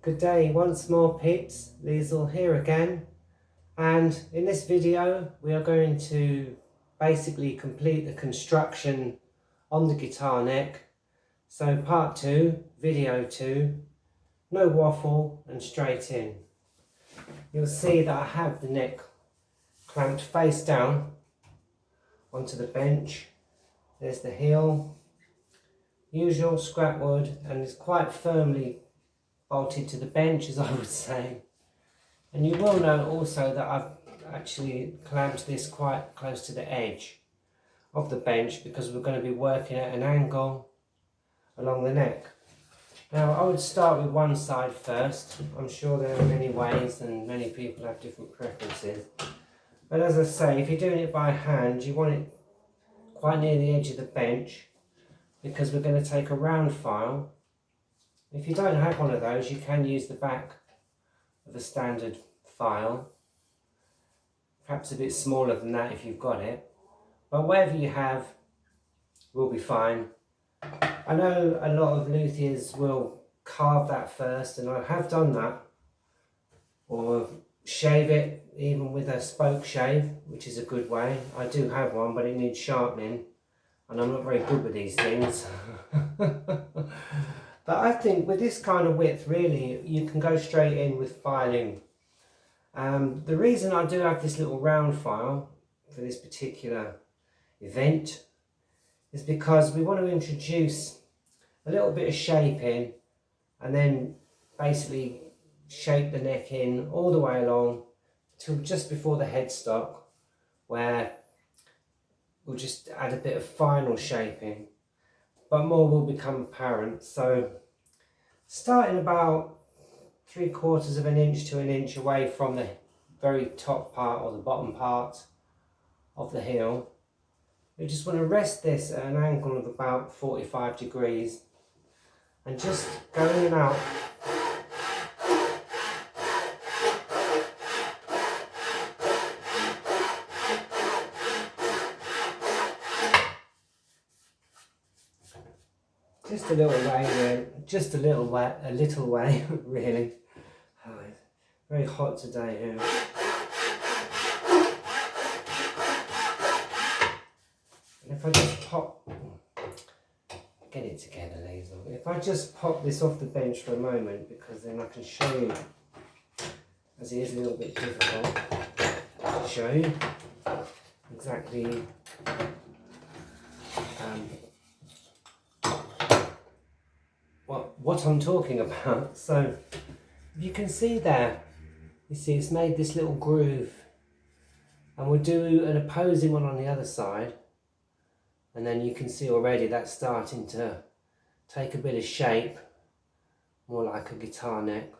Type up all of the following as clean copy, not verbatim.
Good day once more, peeps. Liesl here again, and in this video we are going to basically complete the construction on the guitar neck. So part 2, video 2, no waffle and straight in. You'll see that I have the neck clamped face down onto the bench. There's the heel, usual scrap wood, and it's quite firmly bolted to the bench, as I would say. And you will note also that I've actually clamped this quite close to the edge of the bench because we're going to be working at an angle along the neck. Now I would start with one side first. I'm sure there are many ways and many people have different preferences. But as I say, if you're doing it by hand, you want it quite near the edge of the bench because we're going to take a round file. If you don't have one of those, you can use the back of a standard file, perhaps a bit smaller than that if you've got it, but whatever you have will be fine. I know a lot of luthiers will carve that first, and I have done that, or shave it even with a spoke shave, which is a good way. I do have one, but it needs sharpening and I'm not very good with these things. But I think with this kind of width, really, you can go straight in with filing. The reason I do have this little round file for this particular event is because we want to introduce a little bit of shape in and then basically shape the neck in all the way along till just before the headstock, where we'll just add a bit of final shaping, but more will become apparent. So starting about 3/4 of an inch to an inch away from the very top part or the bottom part of the heel, we just want to rest this at an angle of about 45 degrees and just go in and out. Just a little way, just a little way, really. Oh, it's very hot today here. And if I just pop, get it together, Liesl. If I just pop this off the bench for a moment, because then I can show you, as it is a little bit difficult to show you exactly what I'm talking about. So you can see there, you see it's made this little groove, and we'll do an opposing one on the other side, and then you can see already that's starting to take a bit of shape, more like a guitar neck.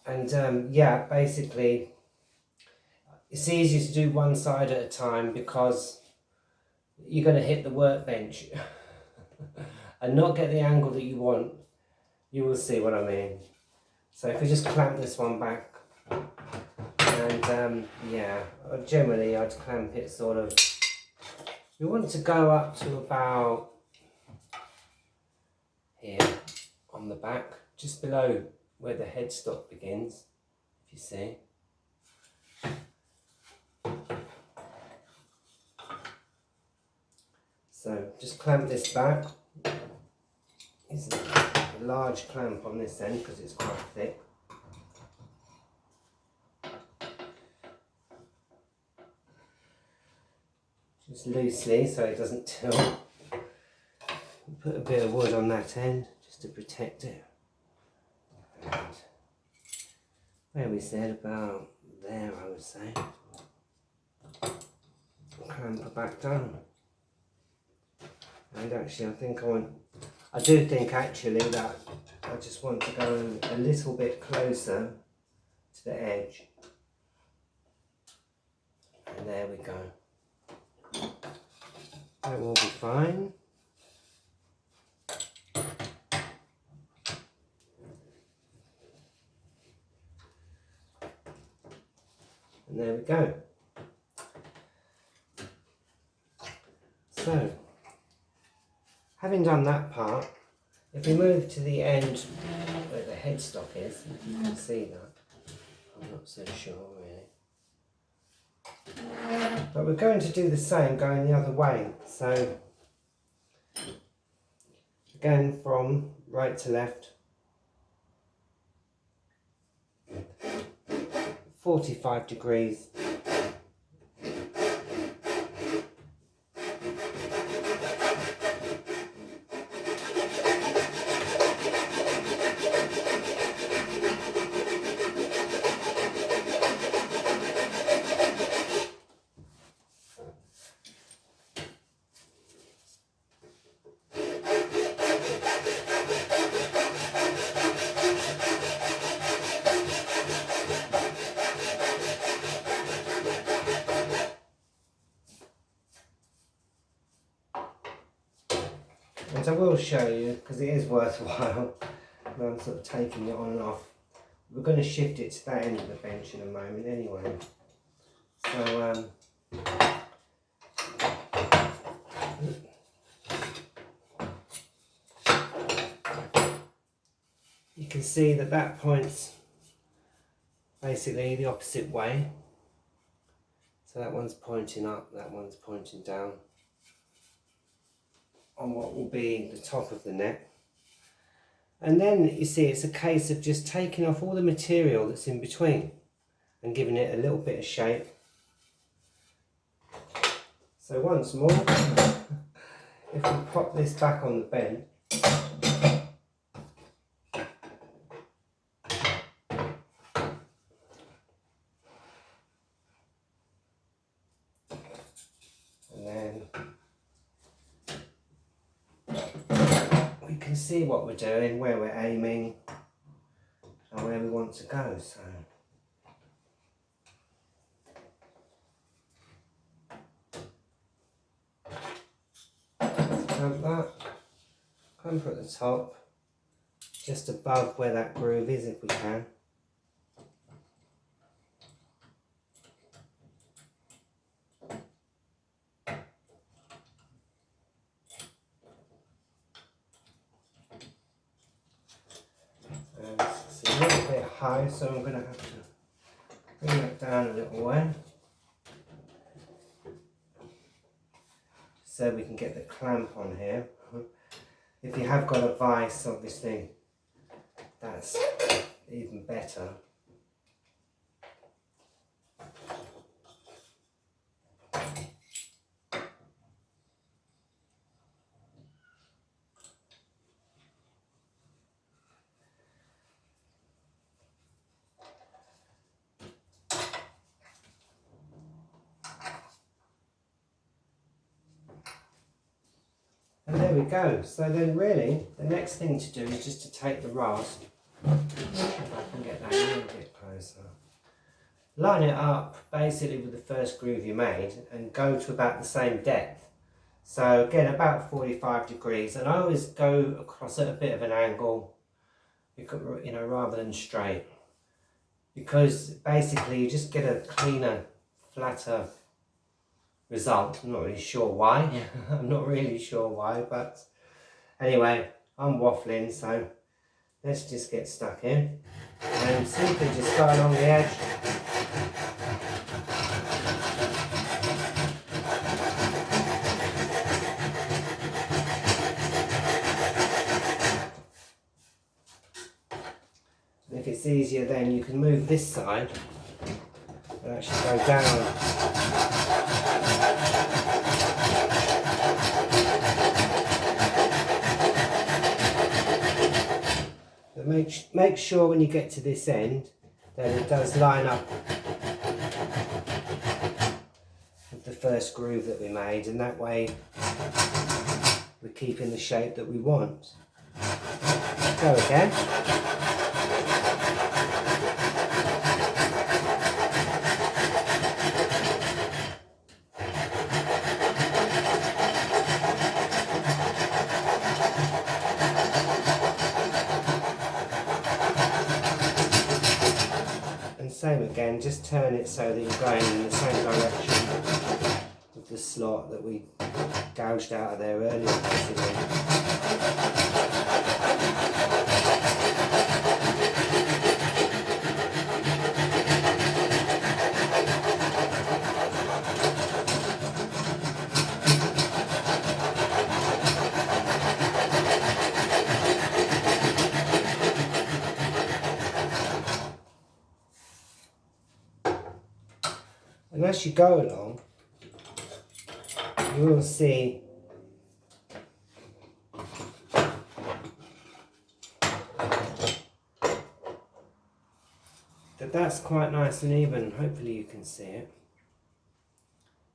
And yeah, basically it's easier to do one side at a time because you're going to hit the workbench and not get the angle that you want. You will see what I mean. So if we just clamp this one back, and yeah, generally I'd clamp it sort of, we want to go up to about here on the back, just below where the headstock begins, if you see. So just clamp this back. It's a large clamp on this end because it's quite thick. Just loosely so it doesn't tilt. Put a bit of wood on that end just to protect it. And where we said about there, I would say. Clamp her back down. And actually I do think actually that I just want to go a little bit closer to the edge. And there we go. That will be fine. And there we go. So, having done that part, If we move to the end where the headstock is, if you can see that, I'm not so sure really. But we're going to do the same going the other way. So again from right to left, 45 degrees. And I will show you, because it is worthwhile, and I'm sort of taking it on and off. We're going to shift it to that end of the bench in a moment anyway. So, you can see that that points basically the opposite way. So that one's pointing up, that one's pointing down on what will be the top of the neck. And then you see it's a case of just taking off all the material that's in between and giving it a little bit of shape. So once more, if we pop this back on the bend, and then we can see what we're doing, where we're aiming and where we want to go. So clamp that, clamp at the top, just above where that groove is if we can. And it's a little bit high, so I'm going to have to bring that down a little way, so we can get the clamp on here. If you have got a vise, obviously that's even better. And there we go. So then really, the next thing to do is just to take the rasp, if I can get that a little bit closer, line it up basically with the first groove you made and go to about the same depth. So again, about 45 degrees, and I always go across at a bit of an angle, because, you know, rather than straight, because basically you just get a cleaner, flatter result. I'm not really sure why. I'm not really sure why, but anyway, I'm waffling, so let's just get stuck in and simply just go along the edge. And if it's easier, then you can move this side and actually go down. Make sure when you get to this end that it does line up with the first groove that we made, and that way we're keeping the shape that we want. Go again. Same again, just turn it so that you're going in the same direction with the slot that we gouged out of there earlier, basically. And as you go along, you will see that that's quite nice and even. Hopefully you can see it.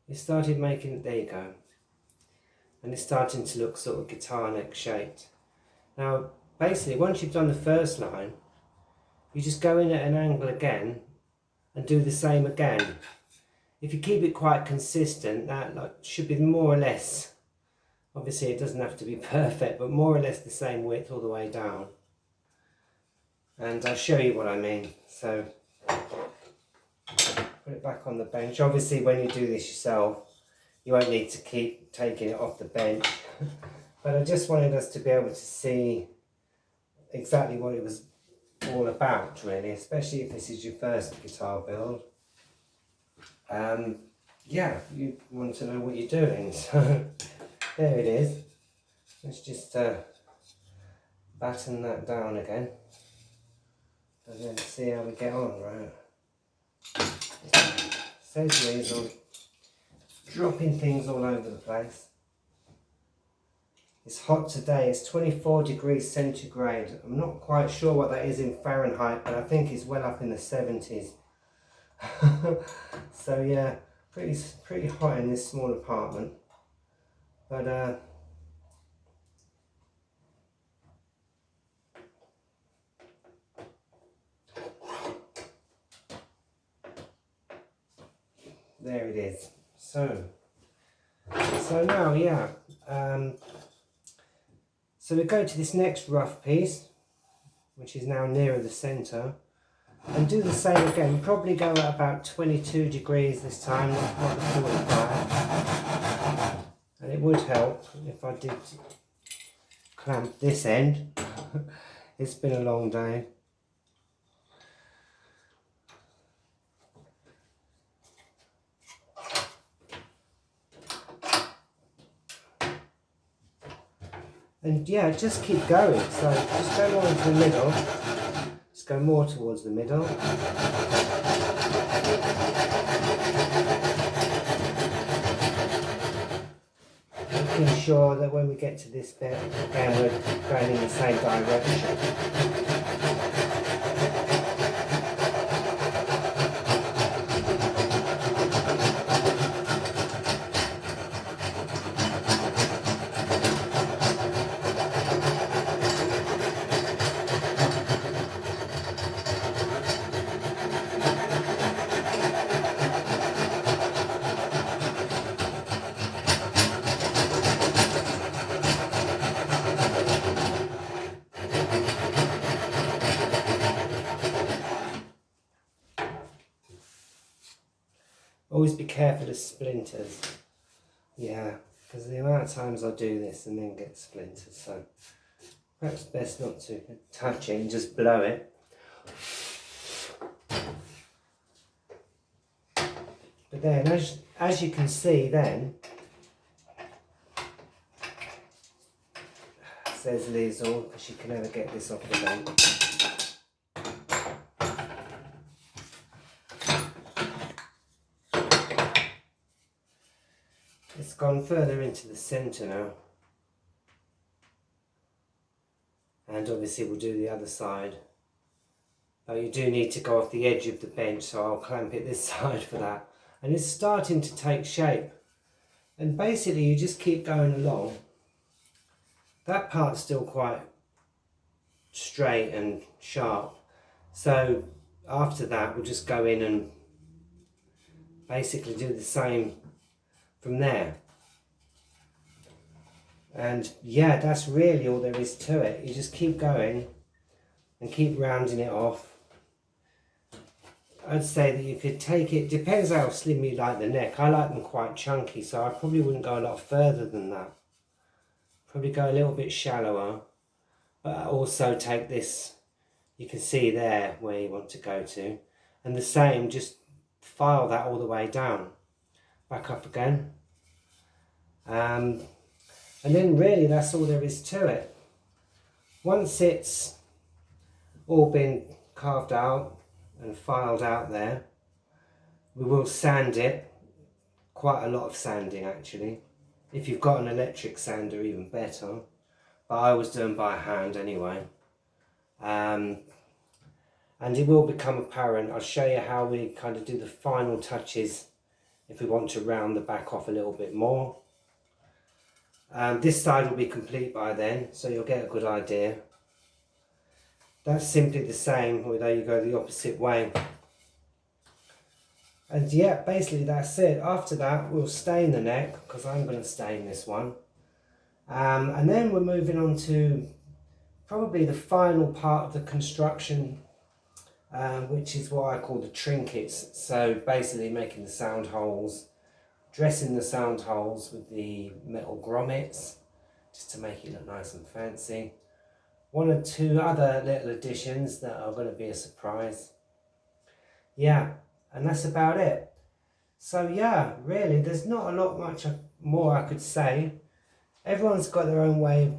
It started making it, there you go. And it's starting to look sort of guitar neck shaped. Now, basically, once you've done the first line, you just go in at an angle again and do the same again. If you keep it quite consistent, that should be more or less, obviously it doesn't have to be perfect, but more or less the same width all the way down. And I'll show you what I mean. So, put it back on the bench. Obviously, when you do this yourself, you won't need to keep taking it off the bench. But I just wanted us to be able to see exactly what it was all about, really, especially if this is your first guitar build. Yeah, you want to know what you're doing. So there it is. Let's just batten that down again and then see how we get on, right? Says Liesl, dropping things all over the place. It's hot today, it's 24 degrees centigrade. I'm not quite sure what that is in Fahrenheit, but I think it's well up in the 70s. So yeah, pretty hot in this small apartment. But there it is. So now, yeah. So we go to this next rough piece, which is now nearer the centre, and do the same again. Probably go at about 22 degrees this time, not the 45. And it would help if I did clamp this end. It's been a long day. And yeah, just keep going. So just go more into the middle. Just go more towards the middle. Making sure that when we get to this bit, again, we're going in the same direction. Always be careful of splinters. Yeah, because the amount of times I do this and then get splinters, so perhaps best not to touch it and just blow it. But then, as you can see then, says Liesl, because she can never get this off the bench. It's gone further into the centre now. And obviously we'll do the other side. But you do need to go off the edge of the bench, so I'll clamp it this side for that. And it's starting to take shape. And basically you just keep going along. That part's still quite straight and sharp. So after that we'll just go in and basically do the same from there. And yeah, that's really all there is to it. You just keep going and keep rounding it off. I'd say that you could take it, depends how slim you like the neck. I like them quite chunky, so I probably wouldn't go a lot further than that. Probably go a little bit shallower, but also take this, you can see there where you want to go to. And the same, just file that all the way down. Back up again. And then really that's all there is to it. Once it's all been carved out and filed out there, We will sand it, quite a lot of sanding actually. If you've got an electric sander, even better, but I was doing by hand anyway. And it will become apparent. I'll show you how we kind of do the final touches if we want to round the back off a little bit more. This side will be complete by then, so you'll get a good idea. That's simply the same, although you go the opposite way. And yeah, basically that's it. After that, we'll stain the neck, because I'm going to stain this one. And then we're moving on to probably the final part of the construction, which is what I call the trinkets. So basically making the sound holes, dressing the sound holes with the metal grommets, just to make it look nice and fancy. One or two other little additions that are going to be a surprise. Yeah, and that's about it. So yeah, really, there's not a lot much more I could say. Everyone's got their own way of doing